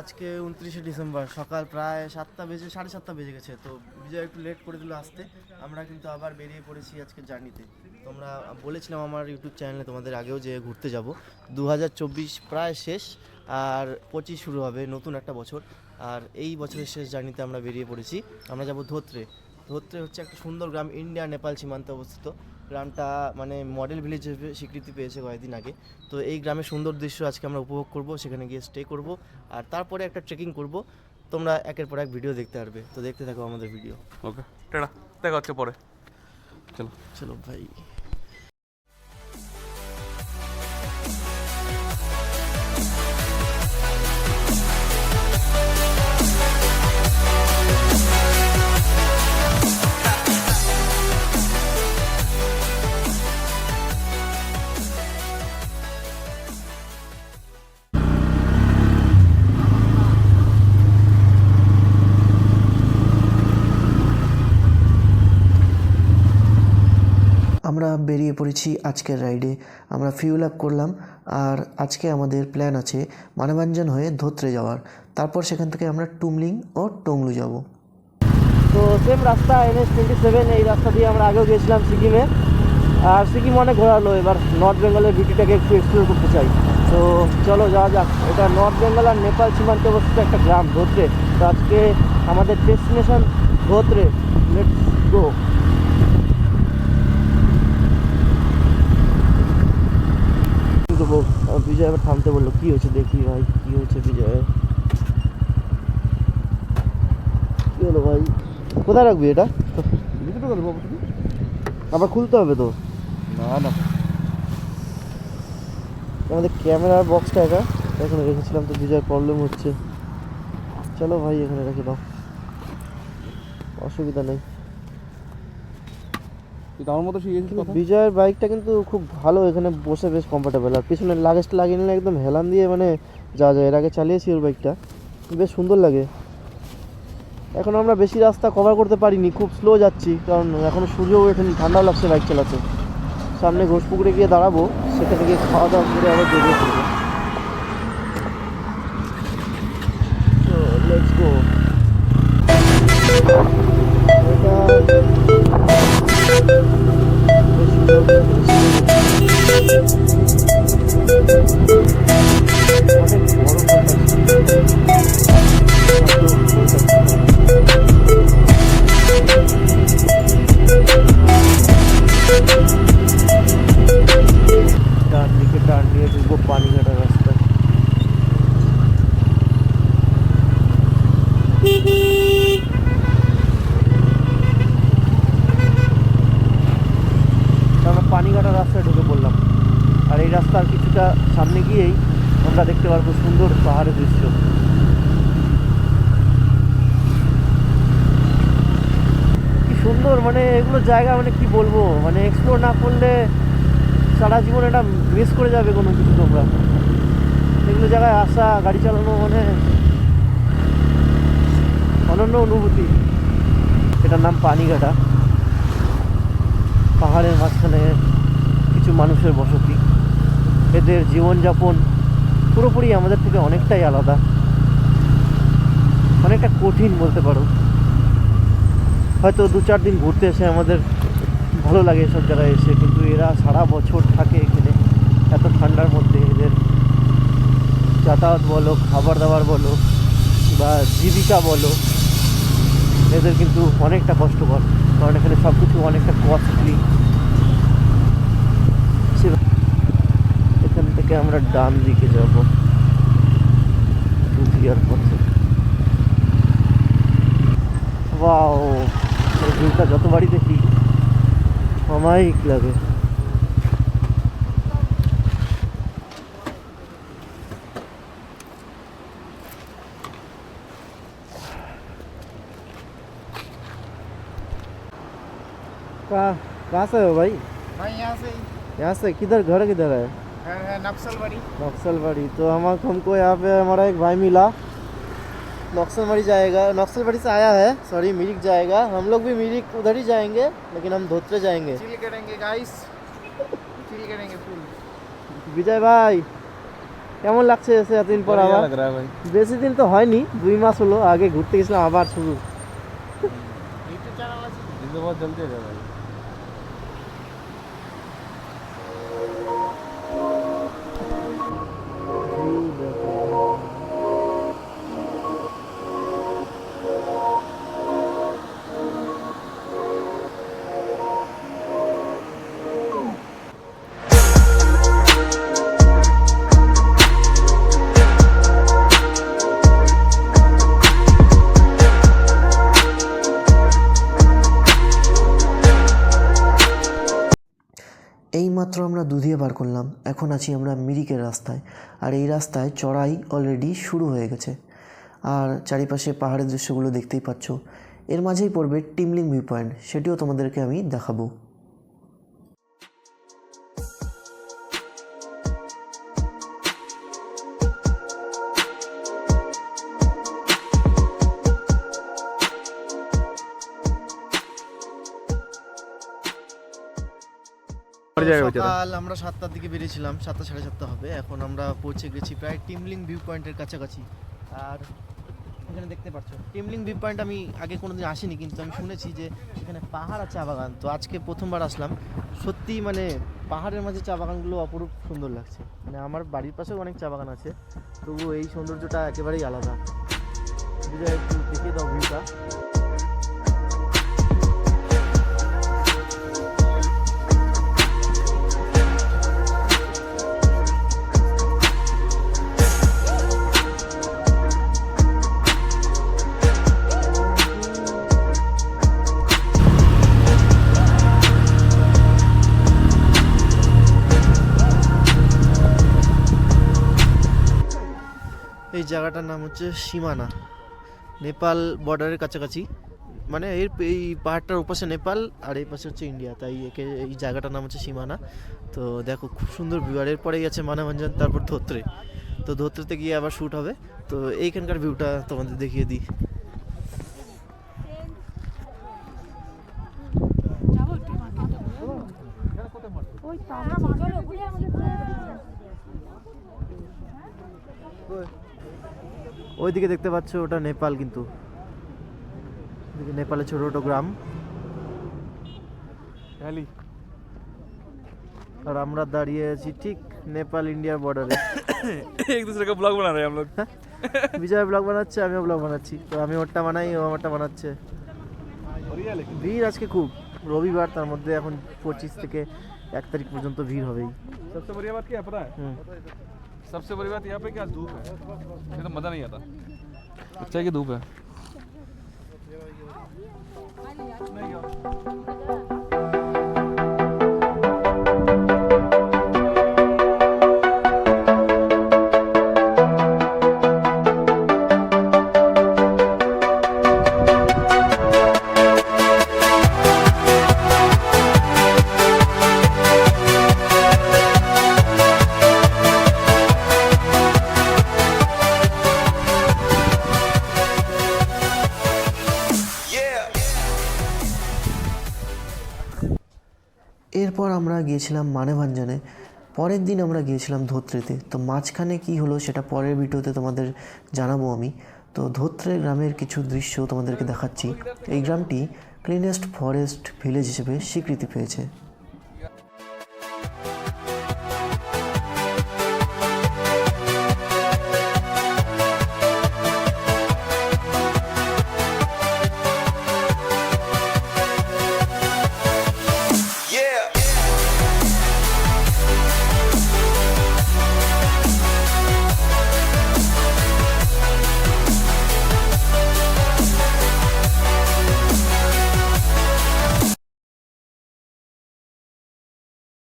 আজকে 29শে ডিসেম্বর সকাল প্রায় 7টা বেজে 7:30 বেজে গেছে। তো বিজয় একটু লেট করে দিল আসতে। আমরা কিন্তু আবার বেরিয়ে পড়েছি আজকে জার্নিতে। তোমরা বলেছিলাম আমার ইউটিউব চ্যানেলে তোমাদের আগেও যে ঘুরতে যাব। 2024 প্রায় শেষ, আর 25 শুরু হবে নতুন একটা বছর। আর এই বছরের শেষ জার্নিতে আমরা বেরিয়ে পড়েছি। আমরা যাব ধোত্রে। ধোত্রে হচ্ছে একটা সুন্দর গ্রাম, ইন্ডিয়া নেপাল সীমান্তে অবস্থিত। গ্রামটা মানে মডেল ভিলেজ হিসেবে স্বীকৃতি পেয়েছে কয়েকদিন আগে। তো এই গ্রামের সুন্দর দৃশ্য আজকে আমরা উপভোগ করব, সেখানে গিয়ে স্টে করব, আর তারপরে একটা ট্রেকিং করব। তোমরা একের পর এক ভিডিও দেখতে পারবে, তো দেখতে থাকো আমাদের ভিডিও। ওকে, টাটা, দেখা হচ্ছে পরে। চলো চলো ভাই। আমরা বেরিয়ে পড়েছি আজকের রাইডে। আমরা ফিউল আপ করলাম, আর আজকে আমাদের প্ল্যান আছে মানবাঞ্জন হয়ে ধোত্রে যাওয়ার। তারপর সেখান থেকে আমরা টুমলিং ও টংলু যাব। তো সেম রাস্তা NH-27, এই রাস্তা দিয়ে আমরা আগেও গিয়েছিলাম সিকিমে। আর সিকিম অনেক ঘোরালো, এবার নর্থ বেঙ্গলের বিউটিটাকে একটু এক্সপ্লোর করতে চাই। তো চলো যাওয়া যাক। এটা নর্থ বেঙ্গল আর নেপাল সীমান্তে অবস্থিত একটা গ্রাম ধোত্রে। তো আজকে আমাদের destination Dhotrey. Let's go. Bijoy আবার থামতে বললো, কি হয়েছে দেখি ভাই, কি হয়েছে বিজয়, কি হলো ভাই? কোথায় রাখবি এটা? আবার খুলতে হবে তো? না, আমাদের ক্যামেরার বক্সটা এখানে রেখেছিলাম, তো বিজয়ের প্রবলেম হচ্ছে। চলো ভাই এখানে রেখে দাও, অসুবিধা নেই। আমার মতো শিখেছিস কথা। বিজয়ের বাইকটা কিন্তু খুব ভালো, এখানে বসে বেশ কমফোর্টেবল। আর পিছনের লাগেজটা লাগিয়ে নিলে একদম হেলান দিয়ে মানে যাওয়া যায়। এর আগে চালিয়েছি ওর বাইকটা, বেশ সুন্দর লাগে। এখন আমরা বেশি রাস্তা কভার করতে পারিনি, খুব স্লো যাচ্ছি, কারণ এখনও সূর্যও ওঠেনি, ঠান্ডাও লাগছে বাইক চালাতে। সামনে ঘোষপুকুরে গিয়ে দাঁড়াবো, সেখানে গিয়ে খাওয়া দাওয়া করে আবার বেরিয়ে পড়বো। তো লেটস গো। টার্ন নিয়ে ঢুকবো পানিঘাটার রাস্তায়। আমরা পানিঘাটার রাস্তায় ঢুকে পড়লাম। আর এই রাস্তার কিছুটা সামনে গিয়েই আমরা দেখতে পারবো সুন্দর পাহাড়ের দৃশ্য। কি সুন্দর, মানে এগুলো জায়গা মানে কি বলবো, মানে এক্সপ্লোর না করলে সারা জীবন এটা মিস করে যাবে কোনো কিছু। তোমরা এগুলো জায়গায় আসা, গাড়ি চালানো মানে অনন্য অনুভূতি। এটার নাম পানিঘাটা। পাহাড়ের মাঝখানে কিছু মানুষের বসতি। এদের জীবনযাপন পুরোপুরি আমাদের থেকে অনেকটাই আলাদা, অনেকটা কঠিন বলতে পারো। হয়তো 2-4 দিন ঘুরতে এসে আমাদের ভালো লাগে এসব জায়গায় এসে, কিন্তু এরা সারা বছর থাকে এখানে এত ঠান্ডার মধ্যে। এদের যাতায়াত বলো, খাবার দাবার বলো, বা জীবিকা বলো, এদের কিন্তু অনেকটা কষ্টকর, কারণ এখানে সব কিছু অনেকটা কস্টলি। এখান থেকে আমরা ডান দিকে যাবো দুধিয়ার পথে। ওয়াও, এই ভিউটা যতবারই দেখি অমায়িক লাগে। कहाँ से हो भाई? भाई यहाँ से ही। यहाँ से किधर, घर किधर है? घर है नक्सलबाड़ी। नक्सलबाड़ी। तो हमको यहाँ पे हमारा एक भाई मिला, नक्सलबाड़ी जाएगा, नक्सलबाड़ी से आया है, सॉरी मिरिक जाएगा। हम लोग भी मिरिक उधर ही जाएंगे, लेकिन हम धोत्रे जाएंगे। चिल करेंगे गाइस, चिल करेंगे फुल। विजय भाई কেমন লাগছে এসে এতদিন পর बढ़िया আবার? लग रहा है भाई। বেশি দিন তো হয়নি, 2 মাস হলো, আগে ঘুরতে গেছিলাম আবার শুরু। ইউটিউব চ্যানেল আছে। दिन तो बहुत जल्दी आ गया भाई। এইমাত্র আমরা দুধিয়া পার করলাম, এখন আছি আমরা মিরিকের রাস্তায়। আর এই রাস্তায় চড়াই অলরেডি শুরু হয়ে গেছে, আর চারিপাশে পাহাড়ের দৃশ্যগুলো দেখতেই পাচ্ছ। এর মাঝেই পড়বে টিমলিং ভিউ পয়েন্ট, সেটিও তোমাদেরকে আমি দেখাবো। সকাল আমরা 7টার দিকে বেরিয়েছিলাম, 7টা সাড়ে 7টা হবে। এখন আমরা পৌঁছে গেছি প্রায় টিমলিং ভিউ পয়েন্টের কাছাকাছি। আর এখানে দেখতে পাচ্ছ টিমলিং ভিউ পয়েন্ট আমি আগে কোনোদিন আসিনি, কিন্তু আমি শুনেছি যে এখানে পাহাড় আর চা বাগান। তো আজকে প্রথমবার আসলাম, সত্যি মানে পাহাড়ের মাঝে চা বাগানগুলো অপরূপ সুন্দর লাগছে। মানে আমার বাড়ির পাশেও অনেক চা বাগান আছে, তবুও এই সৌন্দর্যটা একেবারেই আলাদা। বিজয় একটু দেখিয়ে দাও ভিউটা। এই জায়গাটার নাম হচ্ছে সীমানা, নেপাল বর্ডারের কাছাকাছি। মানে এই পাহাড়টার ওপাশে নেপাল আর এই পাশে হচ্ছে ইন্ডিয়া, তাই এই জায়গাটার নাম হচ্ছে সীমানা। তো দেখো খুব সুন্দর ভিউ। আর এরপরেই আছে মানাভঞ্জন, তারপর ধোত্রে। তো ধোত্রেতে গিয়ে আবার শ্যুট হবে। তো এইখানকার ভিউটা তোমাদের দেখিয়ে দিই। ওইদিকে দেখতে পাচ্ছ ওটা নেপাল, কিন্তু নেপালের ছোট ছোট গ্রাম। আর আমরা দাঁড়িয়ে আছি ঠিক নেপাল ইন্ডিয়ার বর্ডারে। एक दूसरे का ब्लॉग बना रहे हैं हम लोग। বিজয় ব্লগ বানাচ্ছে, আমিও ব্লগ বানাচ্ছি। তো আমি ওরটা বানাই, ও আমারটা বানাচ্ছে। ভিড় আজকে খুব, রবিবার, তার মধ্যে এখন 25 থেকে 1 তারিখ পর্যন্ত ভিড় হবেই। सबसे बढ़िया बात क्या है पता है? सबसे बड़ी बात यहाँ पे क्या धूप है, नहीं तो मजा नहीं आता। अच्छा है कि धूप है। এরপর আমরা গিয়েছিলাম মানেভঞ্জনে, পরের দিন আমরা গিয়েছিলাম ধোত্রেতে। তো মাঝখানে কি হলো সেটা পরের ভিডিওতে তোমাদের জানাবো আমি। তো ধোত্রে গ্রামের কিছু দৃশ্য তোমাদেরকে দেখাচ্ছি। এই গ্রামটি ক্লিনেস্ট ফরেস্ট ভিলেজ হিসেবে স্বীকৃতি পেয়েছে।